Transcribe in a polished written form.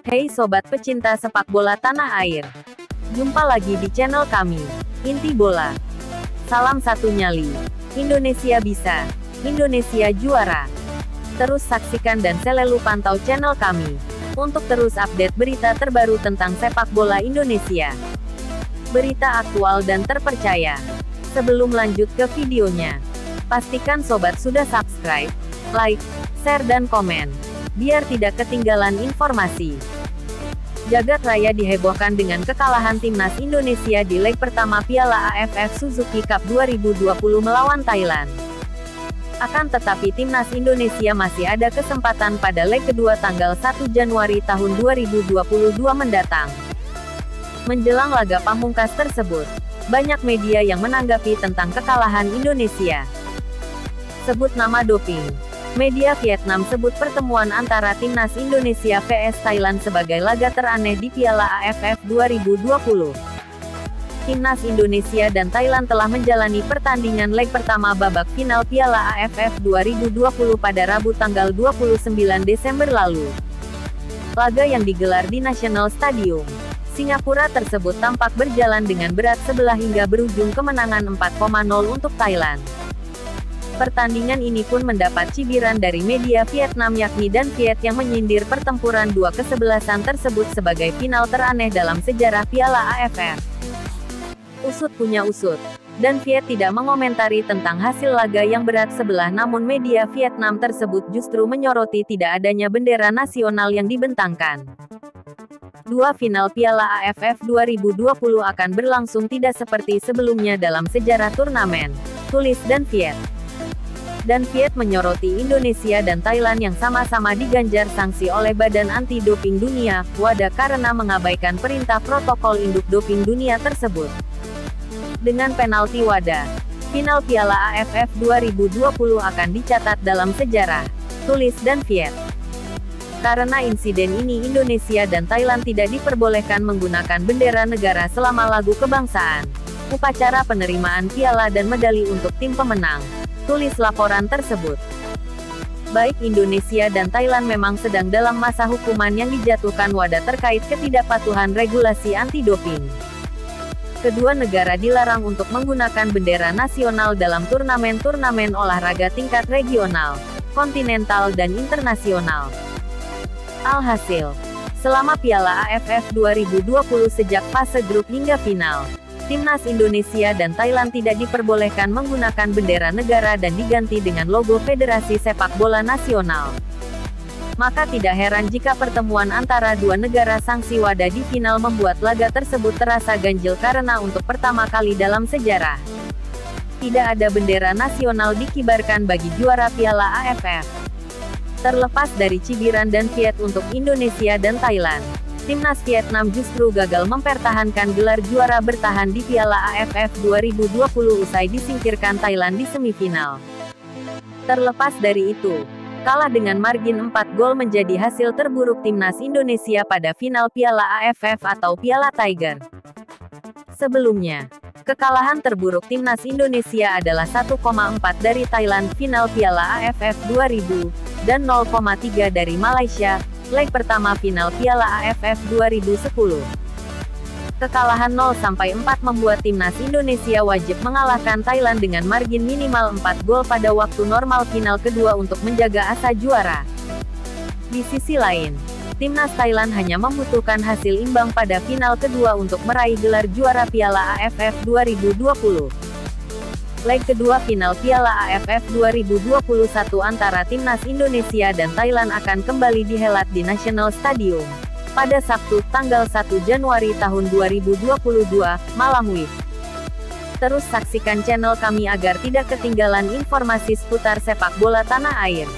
Hey sobat pecinta sepak bola tanah air. Jumpa lagi di channel kami, Inti Bola. Salam satu nyali. Indonesia bisa. Indonesia juara. Terus saksikan dan selalu pantau channel kami, untuk terus update berita terbaru tentang sepak bola Indonesia. Berita aktual dan terpercaya. Sebelum lanjut ke videonya, pastikan sobat sudah subscribe, like, share dan komen, biar tidak ketinggalan informasi. Jagat raya dihebohkan dengan kekalahan timnas Indonesia di leg pertama Piala AFF Suzuki Cup 2020 melawan Thailand. Akan tetapi timnas Indonesia masih ada kesempatan pada leg kedua tanggal 1 Januari tahun 2022 mendatang. Menjelang laga pamungkas tersebut, banyak media yang menanggapi tentang kekalahan Indonesia. Sebut nama doping. Media Vietnam sebut pertemuan antara timnas Indonesia vs Thailand sebagai laga teraneh di Piala AFF 2020. Timnas Indonesia dan Thailand telah menjalani pertandingan leg pertama babak final Piala AFF 2020 pada Rabu tanggal 29 Desember lalu. Laga yang digelar di National Stadium, Singapura tersebut tampak berjalan dengan berat sebelah hingga berujung kemenangan 4-0 untuk Thailand. Pertandingan ini pun mendapat cibiran dari media Vietnam yakni Dan Viet yang menyindir pertempuran dua kesebelasan tersebut sebagai final teraneh dalam sejarah Piala AFF. Usut punya usut. Dan Viet tidak mengomentari tentang hasil laga yang berat sebelah, namun media Vietnam tersebut justru menyoroti tidak adanya bendera nasional yang dibentangkan. Dua final Piala AFF 2020 akan berlangsung tidak seperti sebelumnya dalam sejarah turnamen, tulis Dan Viet. Dan Viet menyoroti Indonesia dan Thailand yang sama-sama diganjar sanksi oleh Badan Anti-Doping Dunia, WADA, karena mengabaikan perintah protokol induk doping dunia tersebut. Dengan penalti WADA, final Piala AFF 2020 akan dicatat dalam sejarah, tulis Dan Viet. Karena insiden ini Indonesia dan Thailand tidak diperbolehkan menggunakan bendera negara selama lagu kebangsaan, upacara penerimaan piala dan medali untuk tim pemenang, tulis laporan tersebut. Baik Indonesia dan Thailand memang sedang dalam masa hukuman yang dijatuhkan WADA terkait ketidakpatuhan regulasi anti-doping. Kedua negara dilarang untuk menggunakan bendera nasional dalam turnamen-turnamen olahraga tingkat regional, kontinental dan internasional. Alhasil, selama Piala AFF 2020 sejak fase grup hingga final, timnas Indonesia dan Thailand tidak diperbolehkan menggunakan bendera negara dan diganti dengan logo Federasi Sepak Bola Nasional. Maka tidak heran jika pertemuan antara dua negara sanksi WADA di final membuat laga tersebut terasa ganjil karena untuk pertama kali dalam sejarah, tidak ada bendera nasional dikibarkan bagi juara Piala AFF. Terlepas dari cibiran Dan Viet untuk Indonesia dan Thailand, timnas Vietnam justru gagal mempertahankan gelar juara bertahan di Piala AFF 2020 usai disingkirkan Thailand di semifinal. Terlepas dari itu, kalah dengan margin 4 gol menjadi hasil terburuk timnas Indonesia pada final Piala AFF atau Piala Tiger. Sebelumnya, kekalahan terburuk timnas Indonesia adalah 1,4 dari Thailand final Piala AFF 2000, dan 0,3 dari Malaysia, leg pertama final Piala AFF 2010. Kekalahan 0-4 membuat timnas Indonesia wajib mengalahkan Thailand dengan margin minimal 4 gol pada waktu normal final kedua untuk menjaga asa juara. Di sisi lain, timnas Thailand hanya membutuhkan hasil imbang pada final kedua untuk meraih gelar juara Piala AFF 2020. Leg kedua final Piala AFF 2021 antara timnas Indonesia dan Thailand akan kembali dihelat di National Stadium pada Sabtu, tanggal 1 Januari tahun 2022, malam WIB. Terus saksikan channel kami agar tidak ketinggalan informasi seputar sepak bola tanah air.